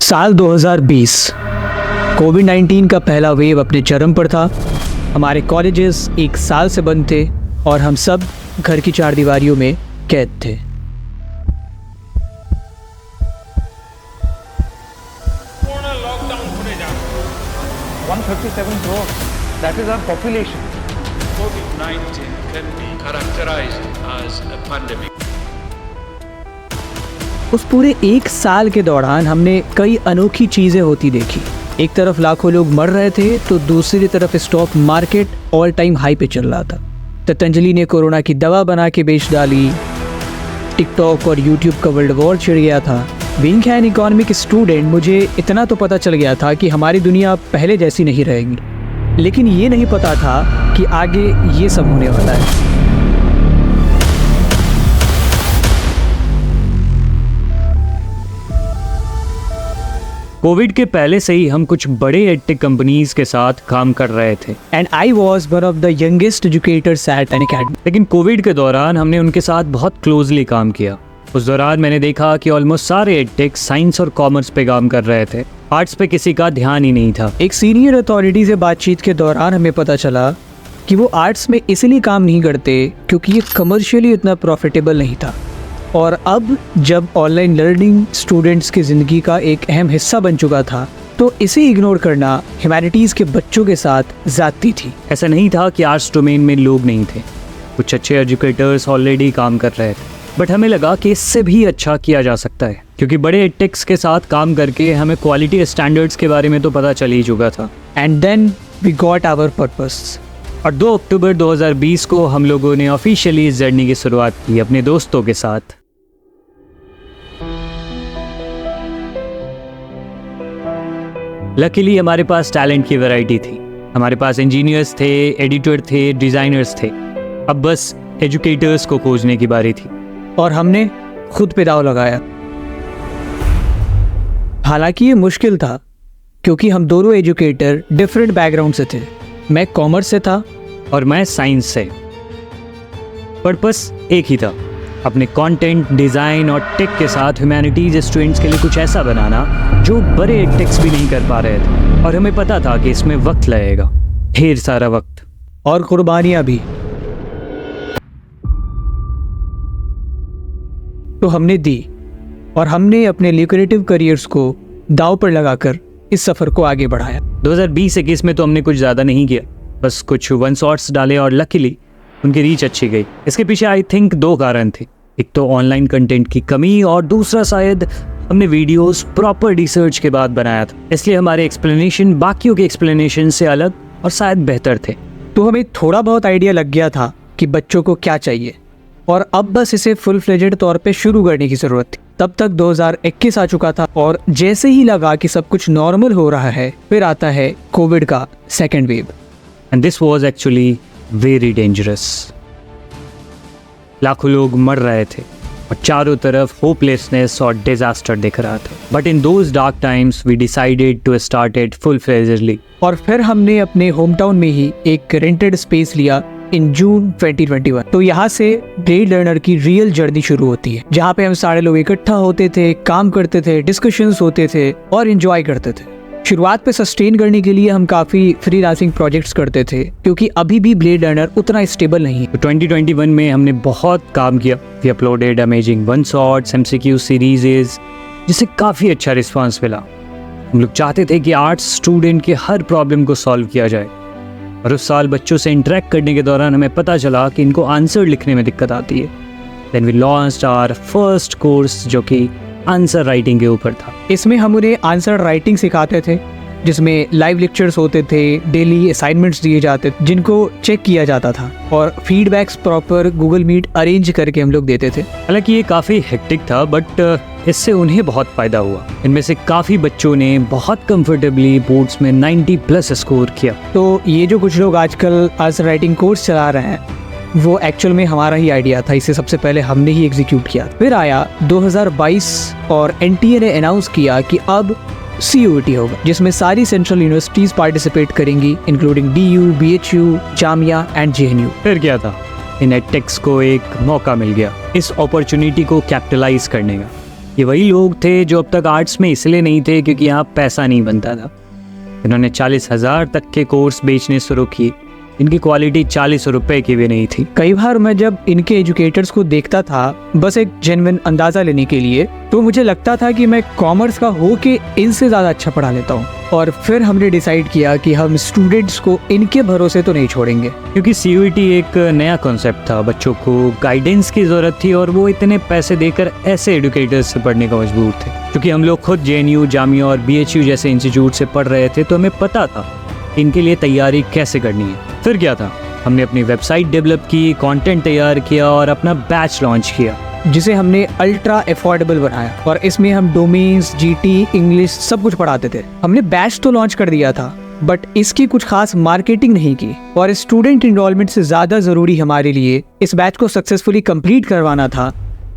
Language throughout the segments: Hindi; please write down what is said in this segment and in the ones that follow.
साल 2020 कोविड-19 का पहला वेव अपने चरम पर था। हमारे कॉलेजेस एक साल से बंद थे और हम सब घर की चार दीवारियों में कैद थे। पूर्ण लॉकडाउन होने जा रहा है। 137 crore. That is our population. COVID-19 can be characterized as a pandemic. उस पूरे एक साल के दौरान हमने कई अनोखी चीज़ें होती देखी। एक तरफ लाखों लोग मर रहे थे तो दूसरी तरफ stock market all time high पे चल रहा था। पतंजलि ने कोरोना की दवा बना के बेच डाली। टिकटॉक और यूट्यूब का वर्ल्ड वॉर छिड़ गया था। बीइंग एन इकोनॉमिक स्टूडेंट मुझे इतना तो पता चल गया था कि हमारी दुनिया पहले जैसी नहीं रहेगी, लेकिन ये नहीं पता था कि आगे ये सब होने वाला है। कोविड के पहले से ही हम कुछ बड़े एडटेक कंपनीज के साथ काम कर रहे थे and I was one of the youngest educators at an academy. लेकिन कोविड के दौरान हमने उनके साथ बहुत क्लोजली काम किया। उस दौरान मैंने देखा कि ऑलमोस्ट सारे एडटेक साइंस और कॉमर्स पे काम कर रहे थे, आर्ट्स पे किसी का ध्यान ही नहीं था। एक सीनियर अथॉरिटी से बातचीत के दौरान हमें पता चला कि वो आर्ट्स में इसलिए काम नहीं करते क्योंकि ये कमर्शियली इतना प्रॉफिटेबल नहीं था। और अब जब ऑनलाइन लर्निंग स्टूडेंट्स की ज़िंदगी का एक अहम हिस्सा बन चुका था तो इसे इग्नोर करना ह्यूमैनिटीज़ के बच्चों के साथ ज़्यादती थी। ऐसा नहीं था कि आर्ट्स डोमेन में लोग नहीं थे, कुछ अच्छे एजुकेटर्स ऑलरेडी काम कर रहे थे, बट हमें लगा कि इससे भी अच्छा किया जा सकता है क्योंकि बड़े एडटेक्स के साथ काम करके हमें क्वालिटी स्टैंडर्ड्स के बारे में तो पता चल ही चुका था। And then we got our purpose. और 2 अक्टूबर 2020 को हम लोगों ने ऑफिशियली इस जर्नी की शुरुआत की अपने दोस्तों के साथ। लकीली हमारे पास टैलेंट की वैरायटी थी। हमारे पास इंजीनियर्स थे, एडिटर थे, डिज़ाइनर्स थे। अब बस एजुकेटर्स को खोजने की बारी थी और हमने खुद पे दाव लगाया। हालांकि ये मुश्किल था क्योंकि हम दोनों एजुकेटर डिफरेंट बैकग्राउंड से थे। मैं कॉमर्स से था और मैं साइंस से। पर्पस एक ही था, अपने कंटेंट, डिज़ाइन और टेक के साथ ह्यूमैनिटीज़ स्टूडेंट्स के लिए कुछ ऐसा बनाना जो बड़े एडटेक्स भी नहीं कर पा रहे थे। और हमें पता था कि इसमें वक्त लगेगा, ढेर सारा वक्त और कुर्बानियाँ भी। तो हमने दी और हमने अपने ल्यूक्रेटिव करियर्स को दांव पर लगाकर इस सफ़र को आगे बढ़ाया। 2020-21 में तो हमने कुछ ज़्यादा नहीं किया, बस कुछ वन शॉट्स डाले और लकीली उनकी रीच अच्छी गई। इसके पीछे आई थिंक 2 कारण थे, एक तो ऑनलाइन कंटेंट की कमी और दूसरा शायद हमने वीडियोस प्रॉपर रिसर्च के बाद बनाया था, इसलिए हमारे एक्सप्लेनेशन बाकियों के एक्सप्लेनेशन से अलग और शायद बेहतर थे। तो हमें थोड़ा बहुत आइडिया लग गया था कि बच्चों को क्या चाहिए और अब बस इसे फुल फ्लेजेड तौर पे शुरू करने की ज़रूरत थी। तब तक 2021 आ चुका था और जैसे ही लगा कि सब कुछ नॉर्मल हो रहा है फिर आता है कोविड का second wave. And this was actually very dangerous. लाखों लोग मर रहे थे और चारों तरफ होपलेसनेस और डिजास्टर दिख रहा था। But in those dark times we decided to start it full fledgedly. और फिर हमने अपने होम टाउन में ही एक रेंटेड स्पेस लिया इन जून 2021। तो यहाँ से ब्लेड लर्नर की रियल जर्नी शुरू होती है, जहाँ पे हम सारे लोग इकट्ठा होते थे, काम करते थे, डिस्कशंस होते थे और एंजॉय करते थे। शुरुआत पे सस्टेन करने के लिए हम काफ़ी फ्रीलांसिंग प्रोजेक्ट्स करते थे क्योंकि अभी भी ब्लेड लर्नर उतना स्टेबल नहीं है। 2021 में हमने बहुत काम किया। We uploaded amazing one shots, MCQ series, जिससे काफ़ी अच्छा रिस्पांस मिला। हम लोग चाहते थे कि आर्ट्स स्टूडेंट के हर प्रॉब्लम को सॉल्व किया जाए। और उस साल बच्चों से इंटरेक्ट करने के दौरान हमें पता चला कि इनको आंसर लिखने में दिक्कत आती है। Then we launched our first course जो कि आंसर राइटिंग के ऊपर था। इसमें हम उन्हें आंसर राइटिंग सिखाते थे, जिसमें लाइव लेक्चर्स होते थे, डेली असाइनमेंट्स दिए जाते थे जिनको चेक किया जाता था और feedbacks proper Google Meet arrange करके हम लोग देते थे। हालांकि ये काफ़ी हेक्टिक था बट इससे उन्हें बहुत फ़ायदा हुआ। इनमें से काफ़ी बच्चों ने बहुत कंफर्टेबली बोर्ड्स में 90+ स्कोर किया। तो ये जो कुछ लोग आजकल आंसर राइटिंग कोर्स चला रहे हैं वो एक्चुअल में हमारा ही आइडिया था। इसे सबसे पहले हमने ही एग्जीक्यूट किया। फिर आया 2022 और NTA ने अनाउंस किया कि अब CUET होगा, जिसमें सारी सेंट्रल यूनिवर्सिटीज़ पार्टिसिपेट करेंगी including DU, BHU, Jamia and JNU। फिर क्या था, इन एडटेक्स को एक मौका मिल गया इस अपॉर्चुनिटी को कैपिटलाइज करने का। ये वही लोग थे जो अब तक आर्ट्स में इसलिए नहीं थे क्योंकि यहाँ पैसा नहीं बनता था। इन्होंने 40,000 तक के कोर्स बेचने शुरू किए, इनकी क्वालिटी 40 रुपए की भी नहीं थी। कई बार मैं जब इनके एजुकेटर्स को देखता था बस एक जेन्युइन अंदाज़ा लेने के लिए, तो मुझे लगता था कि मैं कॉमर्स का हो के इनसे ज़्यादा अच्छा पढ़ा लेता हूँ। और फिर हमने डिसाइड किया कि हम स्टूडेंट्स को इनके भरोसे तो नहीं छोड़ेंगे, क्योंकि CUET एक नया कॉन्सेप्ट था, बच्चों को गाइडेंस की ज़रूरत थी और वो इतने पैसे देकर ऐसे एडुकेटर्स से पढ़ने का मजबूर थे। क्योंकि हम लोग खुद JNU, जामिया और BHU जैसे इंस्टीट्यूट से पढ़ रहे थे, तो हमें पता था इनके लिए तैयारी कैसे करनी है। फिर क्या था, हमने अपनी वेबसाइट डेवलप की, कंटेंट तैयार किया और अपना बैच लॉन्च किया, जिसे हमने अल्ट्रा अफोर्डेबल बनाया। और इसमें हम डोमेन्स, GT, इंग्लिश सब कुछ पढ़ाते थे। हमने बैच तो लॉन्च कर दिया था, बट इसकी कुछ खास मार्केटिंग नहीं की। और स्टूडेंट इनरोलमेंट से ज़्यादा ज़रूरी हमारे लिए इस बैच को सक्सेसफुली कंप्लीट करवाना था,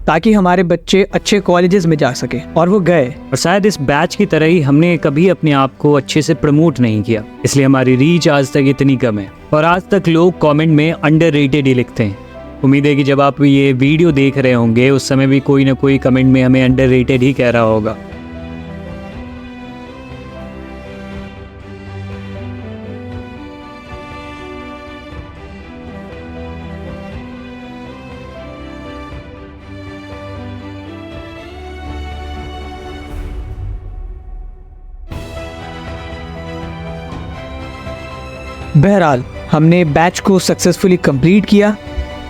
ताकि हमारे बच्चे अच्छे कॉलेजेस में जा सके। और वो गए। और शायद इस बैच की तरह ही हमने कभी अपने आप को अच्छे से प्रमोट नहीं किया, इसलिए हमारी रीच आज तक इतनी कम है। और आज तक लोग कमेंट में अंडररेटेड ही लिखते हैं। उम्मीद है कि जब आप ये वीडियो देख रहे होंगे उस समय भी कोई ना कोई कमेंट में हमें अंडररेटेड ही कह रहा होगा। बहरहाल हमने बैच को सक्सेसफुली कंप्लीट किया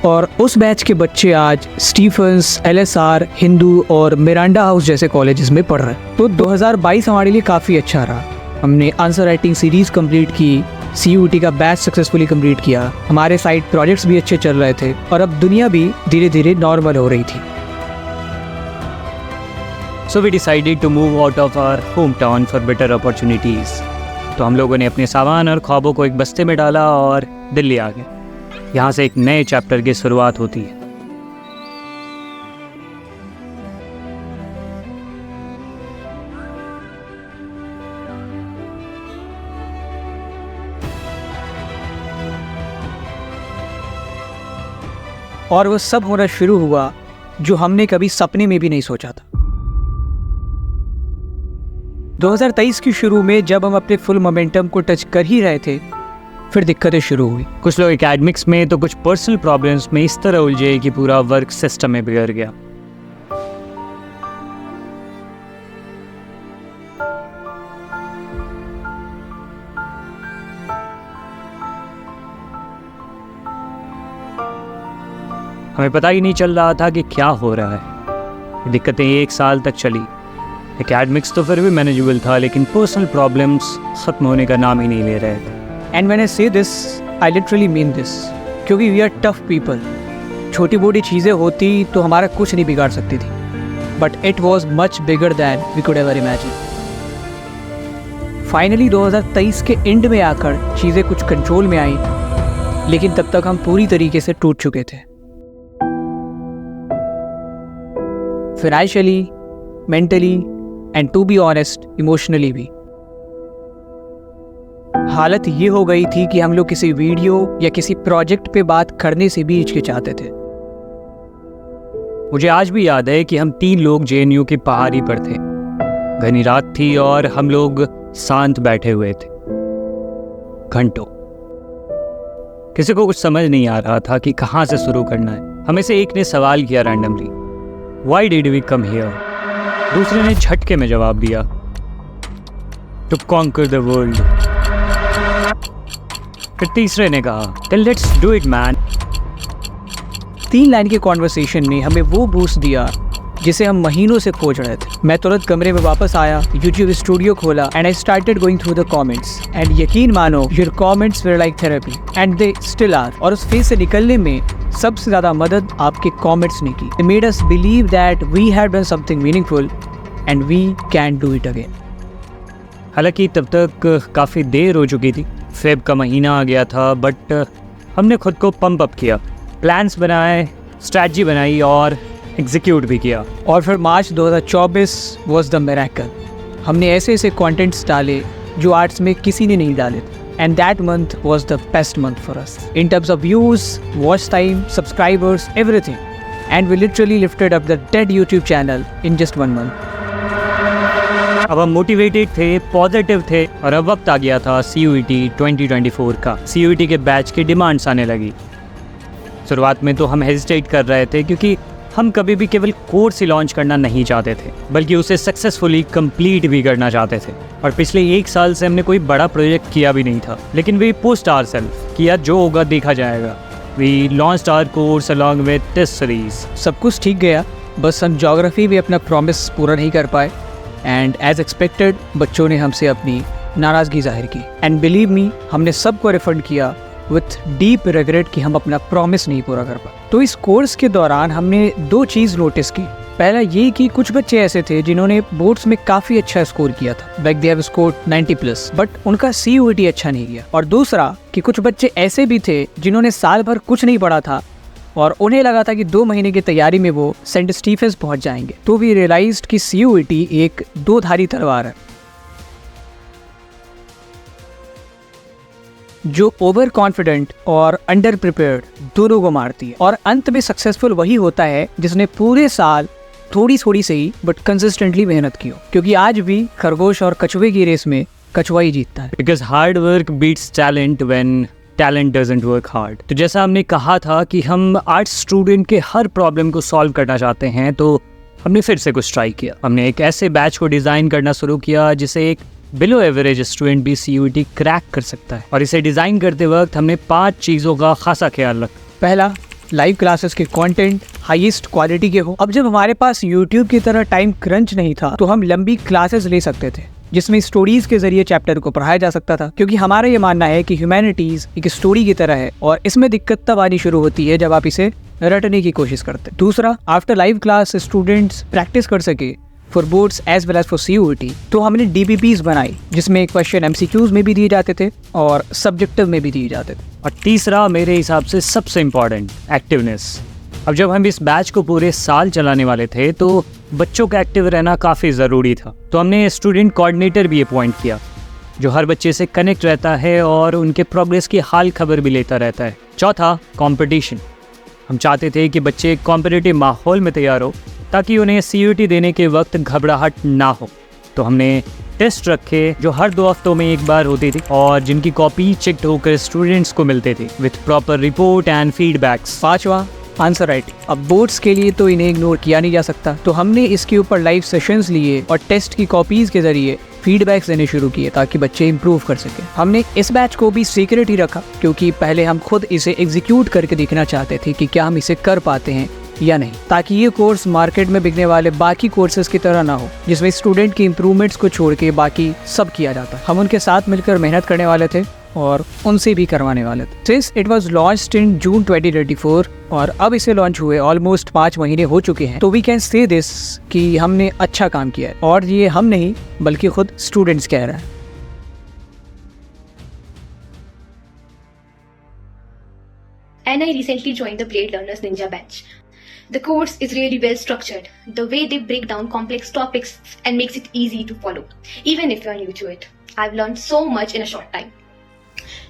और उस बैच के बच्चे आज स्टीफंस, LSR, हिंदू और मिरांडा हाउस जैसे कॉलेजेस में पढ़ रहे हैं। तो 2022 हमारे लिए काफ़ी अच्छा रहा। हमने आंसर राइटिंग सीरीज़ कंप्लीट की, CUET का बैच सक्सेसफुली कंप्लीट किया, हमारे साइड प्रोजेक्ट्स भी अच्छे चल रहे थे और अब दुनिया भी धीरे धीरे नॉर्मल हो रही थी। So we decided to move out of our hometown for better opportunities. तो हम लोगों ने अपने सामान और ख्वाबों को एक बस्ते में डाला और दिल्ली आ गए। यहाँ से एक नए चैप्टर की शुरुआत होती है। और वो सब होना शुरू हुआ जो हमने कभी सपने में भी नहीं सोचा था। 2023 की शुरू में जब हम अपने फुल मोमेंटम को टच कर ही रहे थे, फिर दिक्कतें शुरू हुई। कुछ लोग एकेडमिक्स में तो कुछ पर्सनल प्रॉब्लम्स में इस तरह उलझे कि पूरा वर्क सिस्टम में बिगड़ गया। हमें पता ही नहीं चल रहा था कि क्या हो रहा है। दिक्कतें 1 साल तक चली। एकेडमिक्स तो फिर भी मैनेजेबल था, लेकिन पर्सनल प्रॉब्लम्स खत्म होने का नाम ही नहीं ले रहे थे। एंड व्हेन आई से this, I literally mean this, क्योंकि वी आर टफ पीपल। छोटी मोटी चीज़ें होती तो हमारा कुछ नहीं बिगाड़ सकती थी, but it was much bigger than we could ever imagine. Finally 2023 के एंड में आकर चीज़ें कुछ कंट्रोल में आई, लेकिन तब तक हम पूरी तरीके से टूट चुके थे, financially, mentally and to be honest emotionally भी। हालत ये हो गई थी कि हम लोग किसी वीडियो या किसी प्रोजेक्ट पे बात करने से भी हिचकिचाते थे। मुझे आज भी याद है कि हम 3 लोग JNU की पहाड़ी पर थे। घनी रात थी और हम लोग शांत बैठे हुए थे घंटों। किसी को कुछ समझ नहीं आ रहा था कि कहाँ से शुरू करना है। हमें से एक ने सवाल किया randomly, Why did we come here? दूसरे ने झटके में जवाब दिया, To conquer the world. फिर तीसरे ने कहा, Then let's do it, man. 3 line के कॉन्वर्सेशन ने हमें वो बूस्ट दिया जिसे हम महीनों से खोज रहे थे। मैं तुरंत कमरे में वापस आया, YouTube स्टूडियो खोला and I started going through the comments. And यकीन मानो, your comments were like therapy and they still are. और उस फेज से निकलने में सबसे ज़्यादा मदद आपके कमेंट्स ने की। They made us believe that we had done something meaningful and we can do it again. हालांकि तब तक काफ़ी देर हो चुकी थी, फेब का महीना आ गया था, बट हमने खुद को पंप अप किया, प्लान्स बनाए, स्ट्रैटेजी बनाई और एग्जीक्यूट भी किया। और फिर मार्च 2024 was the miracle. हमने ऐसे ऐसे कंटेंट्स डाले जो आर्ट्स में किसी ने नहीं डाले थे। And that month was the best month for us. In terms of views, watch time, subscribers, everything. and we literally lifted up the dead YouTube channel in just 1 month. अब हम मोटिवेटेड थे, पॉजिटिव थे और अब वक्त आ गया था CUET 2024 का। CUET के बैच की डिमांड्स आने लगी। शुरुआत में तो हम हेजिटेट कर रहे थे क्योंकि हम कभी भी केवल कोर्स ही लॉन्च करना नहीं चाहते थे, बल्कि उसे सक्सेसफुली कंप्लीट भी करना चाहते थे। और पिछले 1 साल से हमने कोई बड़ा प्रोजेक्ट किया भी नहीं था, लेकिन वी पुश्ड आवरसेल्फ किया, जो होगा देखा जाएगा। We launched our course along with test series. सब कुछ ठीक गया, बस हम ज्योग्राफी भी अपना प्रॉमिस पूरा नहीं कर पाए एंड एज एक्सपेक्टेड बच्चों ने हमसे अपनी नाराज़गी जाहिर की। एंड बिलीव मी, हमने सबको रिफंड किया विथ डीप रिग्रेट कि हम अपना प्रॉमिस नहीं पूरा कर पाए। तो इस कोर्स के दौरान हमने 2 चीज़ नोटिस की। पहला ये कि कुछ बच्चे ऐसे थे जिन्होंने बोर्ड्स में काफ़ी अच्छा स्कोर किया था, like they have scored 90+, but उनका CUET अच्छा नहीं गया। और दूसरा कि कुछ बच्चे ऐसे भी थे जिन्होंने साल भर कुछ नहीं पढ़ा था और उन्हें लगा था कि 2 महीने की तैयारी में वो सेंट स्टीफेंस पहुंच जाएंगे। तो वी रियलाइज्ड कि CUET एक 2-धारी तलवार है जो ओवर कॉन्फिडेंट और अंडर प्रिपेयर्ड दोनों को मारती है। और अंत में सक्सेसफुल वही होता है जिसने पूरे साल थोड़ी थोड़ी से ही बट कंसिस्टेंटली मेहनत की हो, क्योंकि आज भी खरगोश और कछुए की रेस में कछुआ ही जीतता है। Because hard work beats talent when talent doesn't work hard. तो जैसा हमने कहा था कि हम आर्ट्स स्टूडेंट के हर प्रॉब्लम को सॉल्व करना चाहते हैं, तो हमने फिर से कुछ ट्राई किया। हमने एक ऐसे बैच को डिज़ाइन करना शुरू किया जिसे एक बिलो एवरेज स्टूडेंट भी CUET क्रैक कर सकता है। और इसे डिज़ाइन करते वक्त हमने 5 चीज़ों का खासा ख्याल रखा। पहला, लाइव क्लासेस के कंटेंट हाईएस्ट क्वालिटी के हो। अब जब हमारे पास YouTube की तरह टाइम क्रंच नहीं था तो हम लंबी क्लासेस ले सकते थे जिसमें स्टोरीज के जरिए चैप्टर को पढ़ाया जा सकता था, क्योंकि हमारा ये मानना है कि ह्यूमैनिटीज एक स्टोरी की तरह है और इसमें दिक्कत तब आनी शुरू होती है जब आप इसे रटने की कोशिश करते हैं। दूसरा, after live class students practice कर सके for boards as well as for CUET, तो हमने DBPs बनाई जिसमें क्वेश्चन MCQs में भी दिए जाते थे और सब्जेक्टिव में भी दिए जाते थे। और तीसरा, मेरे हिसाब से सबसे इम्पॉर्टेंट, एक्टिवनेस। अब जब हम इस बैच को पूरे साल चलाने वाले थे तो बच्चों का एक्टिव रहना काफ़ी ज़रूरी था। तो हमने स्टूडेंट कोऑर्डिनेटर भी अपॉइंट किया जो हर बच्चे से कनेक्ट रहता है और उनके प्रोग्रेस की हाल खबर भी लेता रहता है। चौथा, कंपटीशन। हम चाहते थे कि बच्चे कॉम्पिटिटिव माहौल में तैयार हो ताकि उन्हें CUET देने के वक्त घबराहट ना हो। तो हमने टेस्ट रखे जो हर 2 हफ्तों में एक बार होती थी और जिनकी कॉपी चेक होकर स्टूडेंट्स को मिलते थे with proper report and feedbacks. 5वां, आंसर राइटिंग। अब बोर्ड्स के लिए तो इन्हें इग्नोर किया नहीं जा सकता, तो हमने इसके ऊपर लाइव सेशंस लिए और टेस्ट की कॉपीज के जरिए फीडबैक्स देने शुरू किए ताकि बच्चे इंप्रूव कर सकें। हमने इस बैच को भी सीक्रेट ही रखा क्योंकि पहले हम खुद इसे एग्जीक्यूट करके देखना चाहते थे कि क्या हम इसे कर पाते हैं या नहीं, ताकि ये कोर्स मार्केट में बिकने वाले बाकी कोर्सेज की तरह ना हो जिसमें स्टूडेंट की इंप्रूवमेंट्स को छोड़ के बाकी सब किया जाता। हम उनके साथ मिलकर मेहनत करने वाले थे और उनसे भी करवाने वाले थे। Since it was launched in June 2024 और अब इसे लॉन्च हुए ऑलमोस्ट 5 महीने हो चुके हैं, तो वी कैन से दिस कि हमने अच्छा काम किया है। और ये हम नहीं बल्कि खुद स्टूडेंट्स कह रहे हैं। And I recently joined the Blade Learners Ninja batch. The course is really well structured. The way they break down complex topics and makes it easy to follow, even if you are new to it. I've learned so much in a short time.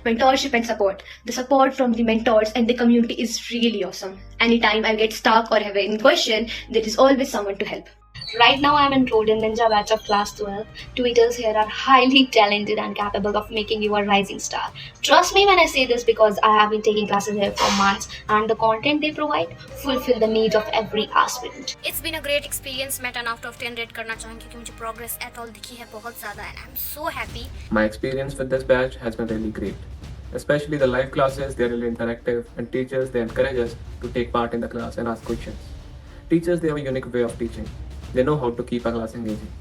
Mentorship and support. The support from the mentors and the community is really awesome. Anytime I get stuck or have any question, there is always someone to help. Right now I am enrolled in Ninja batch of class 12. Tutors here are highly talented and capable of making you a rising star. Trust me when I say this because I have been taking classes here for months and the content they provide fulfill the needs of every aspirant. It's been a great experience. मैं 10 out of 10 रेट करना चाहूँगी क्योंकि मुझे progress at all दिखी है बहुत ज़्यादा and I'm so happy. My experience with this batch has been really great. Especially the live classes, they are really interactive and teachers, they encourage us to take part in the class and ask questions. Teachers, they have a unique way of teaching. They know how to keep a class engaging.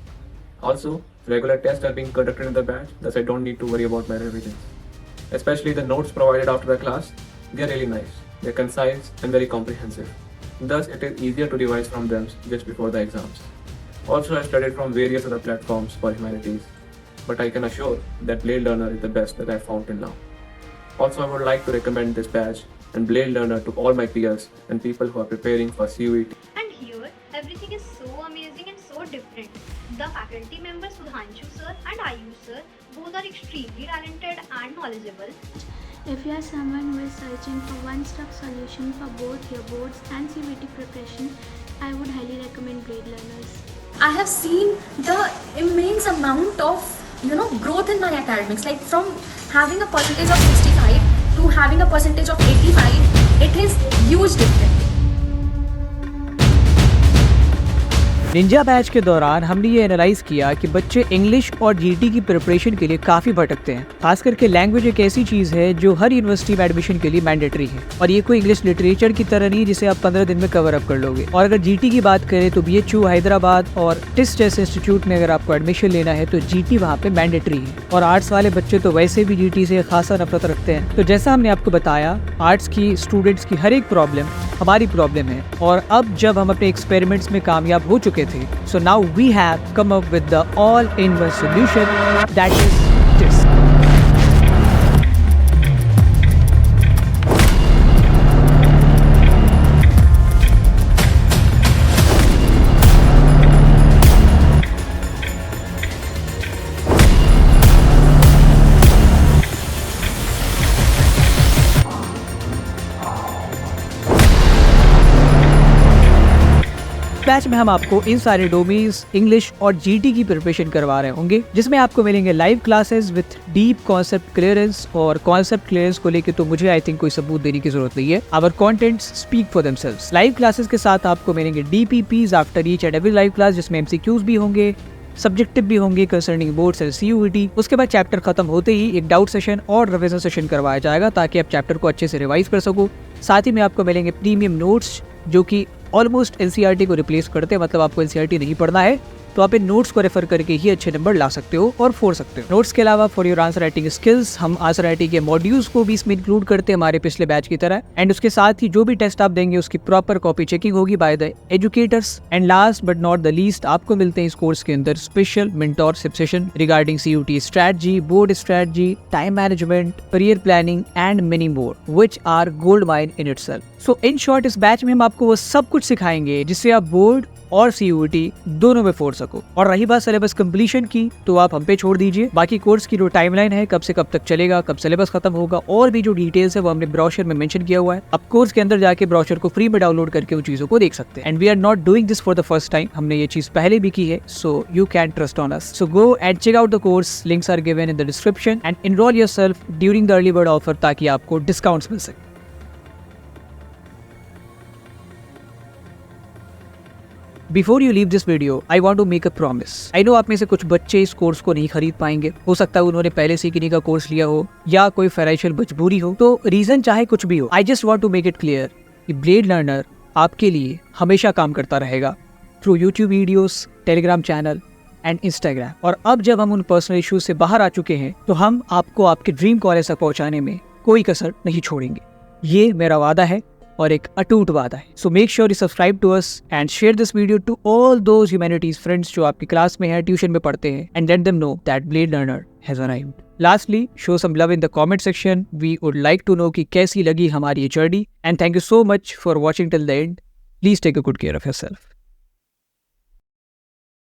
Also, regular tests are being conducted in the batch, thus I don't need to worry about my revisions. Especially the notes provided after the class, they are really nice. They're concise and very comprehensive. Thus, it is easier to revise from them just before the exams. Also, I studied from various other platforms for humanities, but I can assure that Blade Learner is the best that I've found till now. Also, I would like to recommend this batch and Blade Learner to all my peers and people who are preparing for CUET. And here, everything is so amazing and so different. The faculty members Sudhanshu sir and Ayush sir both are extremely talented and knowledgeable. If you are someone who is searching for one-stop solution for both your boards and CBT preparation, I would highly recommend Blade Learners. I have seen the immense amount of growth in my academics. Like from having a percentage of 65 to having a percentage of 85, it is huge difference. Ninja batch के दौरान हमने ये एनालाइज किया कि बच्चे इंग्लिश और जीटी की प्रिपरेशन के लिए काफ़ी भटकते हैं। खास करके लैंग्वेज एक ऐसी चीज़ है जो हर यूनिवर्सिटी में एडमिशन के लिए मैंडेटरी है, और ये कोई इंग्लिश लिटरेचर की तरह नहीं जिसे आप 15 दिन में कवर अप कर लोगे। और अगर जीटी की बात करें तो BHU हैदराबाद और टिस्ट जैसे इंस्टीट्यूट में अगर आपको एडमिशन लेना है तो जीटी वहाँ पे मैंडेटरी है, और आर्ट्स वाले बच्चे तो वैसे भी जीटी से खासा नफरत रखते हैं। तो जैसा हमने आपको बताया, आर्ट्स की स्टूडेंट्स की हर एक प्रॉब्लम हमारी प्रॉब्लम है, और अब जब हम अपने एक्सपेरिमेंट्स में कामयाब हो चुके थे, so now we have come up with the all-in-one solution, that is this. Batch में हम आपको इन सारे डोमेन्स इंग्लिश और जीटी की प्रिपरेशन करवा रहे होंगे, जिसमें आपको मिलेंगे live classes with deep concept clearance. और कॉन्सेप्ट क्लियरेंस को लेके तो मुझे आई थिंक कोई सबूत देने की जरूरत नहीं है, our contents speak for themselves. Live classes के साथ आपको मिलेंगे DPPs after each and every live class, जिसमें MCQs भी होंगे, सब्जेक्टिव भी होंगे कंसर्निंग बोर्ड्स एंड CUET। उसके बाद चैप्टर खत्म होते ही एक डाउट सेशन और रिवीजन सेशन करवाया जाएगा ताकि आप चैप्टर को अच्छे से रिवाइज कर सको। साथ ही में आपको मिलेंगे प्रीमियम नोट्स जो कि ऑलमोस्ट NCERT को रिप्लेस करते हैं, मतलब आपको NCERT नहीं पढ़ना है तो आप इन नोट्स को रेफर करके ही अच्छे नंबर ला सकते हो और फोड़ सकते हो। नोट्स के अलावा for your answer writing skills हम आंसर राइटिंग के मॉड्यूल्स को भी इसमें इंक्लूड करते हैं हमारे पिछले बैच की तरह, एंड उसके साथ ही जो भी टेस्ट आप देंगे उसकी प्रॉपर कॉपी चेकिंग होगी by the educators. And last but not the least, आपको मिलते हैं इस कोर्स के अंदर special mentorship session regarding CUET strategy, board strategy, time management, career planning and many more which are gold mine in itself. So in short, इस बैच में हम आपको वो सब कुछ सिखाएंगे जिससे आप बोर्ड और CUET दोनों में फोड़ सको। और रही बात सिलेबस कंप्लीशन की, तो आप हम पे छोड़ दीजिए। बाकी कोर्स की जो टाइमलाइन है, कब से कब तक चलेगा, कब सिलेबस खत्म होगा, और भी जो डिटेल्स है वो हमने ब्रोशर में मेंशन किया हुआ है। आप कोर्स के अंदर जाके ब्रोशर को फ्री में डाउनलोड करके उन चीजों को देख सकते हैं। And we are not doing this for the first time, हमने ये चीज पहले भी की है, so you can trust on us. So go and check out the course, links are given in the description, and enrol yourself during the early bird offer ताकि आपको डिस्काउंट्स मिल सके। Before you leave this video, I want to make a promise. I know आप में से कुछ बच्चे इस कोर्स को नहीं खरीद पाएंगे, हो सकता है उन्होंने पहले से किन्हीं का कोर्स लिया हो या कोई फाइनेंशियल मजबूरी हो, तो रीजन चाहे कुछ भी हो, I just want to make it clear कि ब्लेड लर्नर आपके लिए हमेशा काम करता रहेगा through YouTube videos, Telegram channel and Instagram. और अब जब हम उन पर्सनल इश्यूज से बाहर आ चुके हैं तो हम आपको आपके ड्रीम कॉलेज तक पहुंचाने में कोई कसर नहीं छोड़ेंगे। ये मेरा वादा है और एक अटूट वादा है। So make sure you subscribe to us and share this video to all those humanities friends जो आपकी क्लास में है, ट्यूशन में पढ़ते हैं, and let them know that blade learner has arrived. Lastly, show some love in the comment section. We would like to know कि कैसी लगी हमारी ये जर्नी, and thank you so much for watching till the end. Please take a good care of yourself.